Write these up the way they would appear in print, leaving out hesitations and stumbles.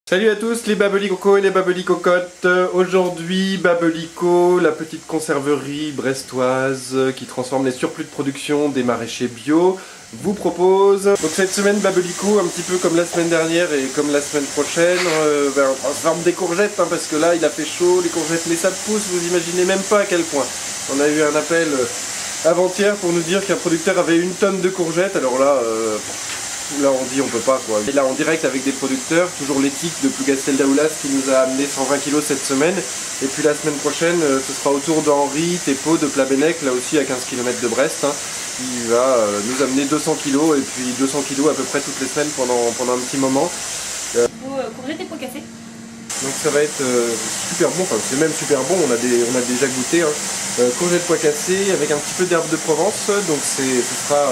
Salut à tous les babelicocos et les babelicocottes. Aujourd'hui, Babelico, la petite conserverie brestoise qui transforme les surplus de production des maraîchers bio, vous propose. Donc cette semaine, Babelico, un petit peu comme la semaine dernière et comme la semaine prochaine, on forme des courgettes parce que là il a fait chaud, les courgettes, mais ça pousse, vous imaginez même pas à quel point. On a eu un appel avant-hier pour nous dire qu'un producteur avait 1 tonne de courgettes, alors là on dit on peut pas quoi. Et là en direct avec des producteurs, toujours l'éthique de Plougastel d'Aoulas qui nous a amené 120 kg cette semaine. Et puis la semaine prochaine, ce sera au tour d'Henri, Tepo, de Plabennec, là aussi à 15 km de Brest, qui va nous amener 200 kg et puis 200 kg à peu près toutes les semaines pendant un petit moment. Courgettes et pois cassés. Donc ça va être super bon, enfin c'est même super bon, on a déjà goûté. Courgettes pois cassés avec un petit peu d'herbe de Provence, donc ce sera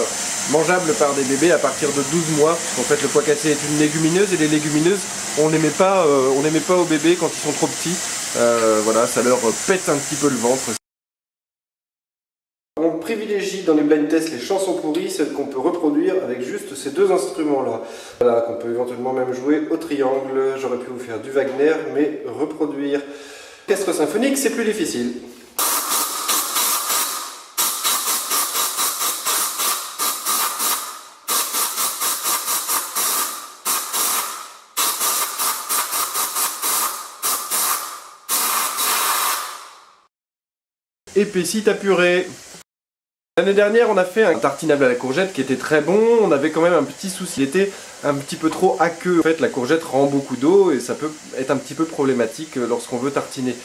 mangeable par des bébés à partir de 12 mois. En fait le pois cassé est une légumineuse et les légumineuses on les met pas aux bébés quand ils sont trop petits. Voilà, ça leur pète un petit peu le ventre. On privilégie dans les blind tests les chansons pourries, celles qu'on peut reproduire avec juste ces 2 instruments-là. Voilà, qu'on peut éventuellement même jouer au triangle. J'aurais pu vous faire du Wagner, mais reproduire orchestre symphonique, c'est plus difficile. Épaissis ta purée. L'année dernière, on a fait un tartinable à la courgette qui était très bon. On avait quand même un petit souci. Il était un petit peu trop aqueux. En fait, la courgette rend beaucoup d'eau et ça peut être un petit peu problématique lorsqu'on veut tartiner.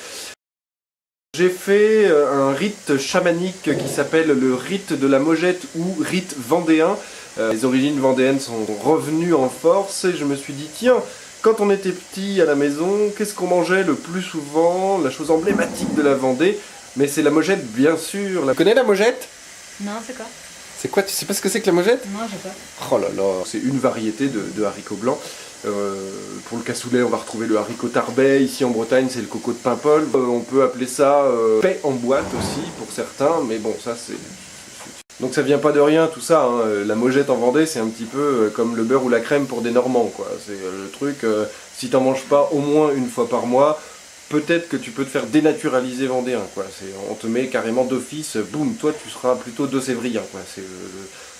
J'ai fait un rite chamanique qui s'appelle le rite de la Mogette ou rite vendéen. Les origines vendéennes sont revenues en force et je me suis dit, tiens, quand on était petit à la maison, qu'est-ce qu'on mangeait le plus souvent? La chose emblématique de la Vendée, mais c'est la Mogette, bien sûr. Tu connais la Mogette? Non, c'est quoi? C'est quoi? Tu sais pas ce que c'est que la Mogette? Non, j'ai pas. Oh là là, c'est une variété de haricots blancs. Pour le cassoulet, on va retrouver le haricot tarbais. Ici en Bretagne, c'est le coco de Paimpol. On peut appeler ça paix en boîte aussi, pour certains. Mais bon, ça c'est... Donc ça vient pas de rien tout ça. La Mogette en Vendée, c'est un petit peu comme le beurre ou la crème pour des Normands, quoi. C'est le truc, si t'en manges pas au moins 1 fois par mois, peut-être que tu peux te faire dénaturaliser vendéen, quoi. On te met carrément d'office, boum, toi tu seras plutôt deux-sévrien, quoi. C'est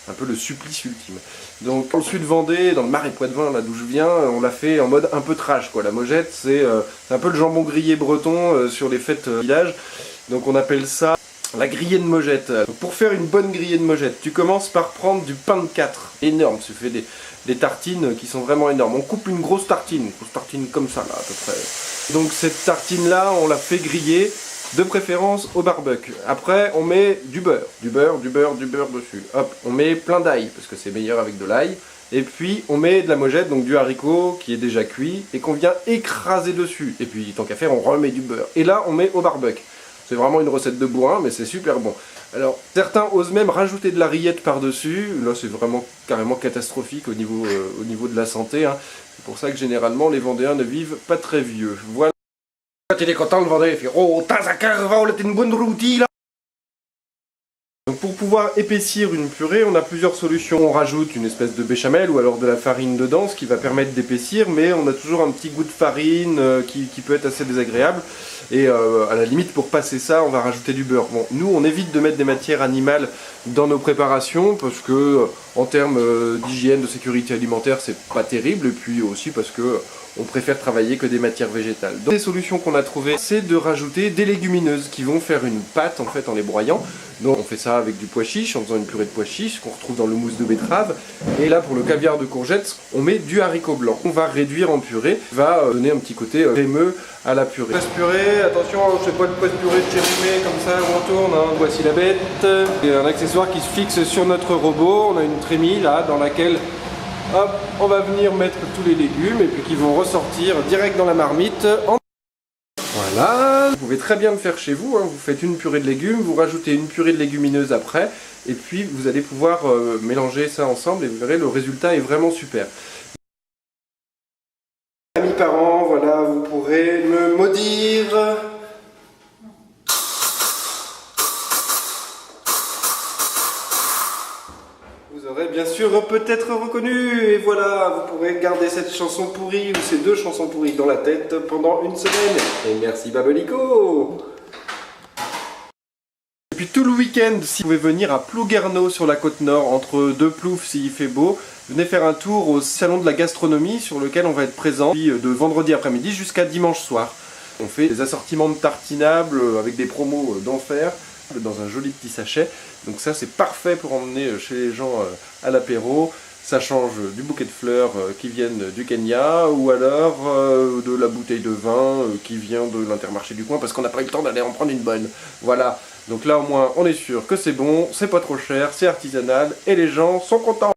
un peu le supplice ultime. Donc dans le sud Vendée, dans le Marais Poitevin, là d'où je viens, on l'a fait en mode un peu trash, quoi. La Mogette, c'est un peu le jambon grillé breton sur les fêtes village. Donc on appelle ça la grillée de Mogette. Donc, pour faire une bonne grillée de Mogette, tu commences par prendre du pain de 4. Énorme, tu fais des tartines qui sont vraiment énormes. On coupe une grosse tartine comme ça là à peu près. Donc cette tartine là, on la fait griller, de préférence au barbecue. Après on met du beurre dessus. Hop, on met plein d'ail, parce que c'est meilleur avec de l'ail. Et puis on met de la Mogette, donc du haricot qui est déjà cuit, et qu'on vient écraser dessus. Et puis tant qu'à faire, on remet du beurre. Et là on met au barbecue. C'est vraiment une recette de bourrin, mais c'est super bon. Alors, certains osent même rajouter de la rillette par-dessus. Là, c'est vraiment carrément catastrophique au niveau de la santé. C'est pour ça que généralement, les Vendéens ne vivent pas très vieux. Voilà. Quand il est content, le Vendéen, il fait « Oh, t'as un carreval, t'es une bonne routine, là !» Donc pour pouvoir épaissir une purée, on a plusieurs solutions. On rajoute une espèce de béchamel ou alors de la farine dedans, ce qui va permettre d'épaissir, mais on a toujours un petit goût de farine qui peut être assez désagréable. Et à la limite, pour passer ça, on va rajouter du beurre. Bon, nous, on évite de mettre des matières animales dans nos préparations, parce que en termes d'hygiène, de sécurité alimentaire, c'est pas terrible, et puis aussi parce que on préfère travailler que des matières végétales. Donc les solutions qu'on a trouvées, c'est de rajouter des légumineuses qui vont faire une pâte en fait en les broyant. Donc on fait ça avec du pois chiche, en faisant une purée de pois chiche qu'on retrouve dans le mousse de betterave. Et là pour le caviar de courgettes, on met du haricot blanc. On va réduire en purée, va donner un petit côté crémeux à la purée. Poisse purée, attention, c'est pas une poisse purée de chérimé comme ça où on tourne. Voici la bête. Et un accessoire qui se fixe sur notre robot. On a une trémie là dans laquelle hop, on va venir mettre tous les légumes et puis qui vont ressortir direct dans la marmite. Voilà, vous pouvez très bien le faire chez vous, vous faites une purée de légumes, vous rajoutez une purée de légumineuses après, et puis vous allez pouvoir mélanger ça ensemble et vous verrez le résultat est vraiment super. Amis parents, voilà, vous pourrez me maudire. Vous aurez bien sûr peut-être reconnu. Et voilà, vous pourrez garder cette chanson pourrie ou ces deux chansons pourries dans la tête pendant une semaine. Et merci Babelico. Et puis tout le week-end, si vous pouvez venir à Plouguerneau sur la côte nord, entre deux Ploufs s'il fait beau, venez faire un tour au salon de la gastronomie sur lequel on va être présent de vendredi après-midi jusqu'à dimanche soir. On fait des assortiments de tartinables avec des promos d'enfer dans un joli petit sachet. Donc ça c'est parfait pour emmener chez les gens à l'apéro. Ça change du bouquet de fleurs qui viennent du Kenya ou alors de la bouteille de vin qui vient de l'Intermarché du coin parce qu'on n'a pas eu le temps d'aller en prendre une bonne. Voilà, donc là au moins on est sûr que c'est bon, c'est pas trop cher, c'est artisanal et les gens sont contents.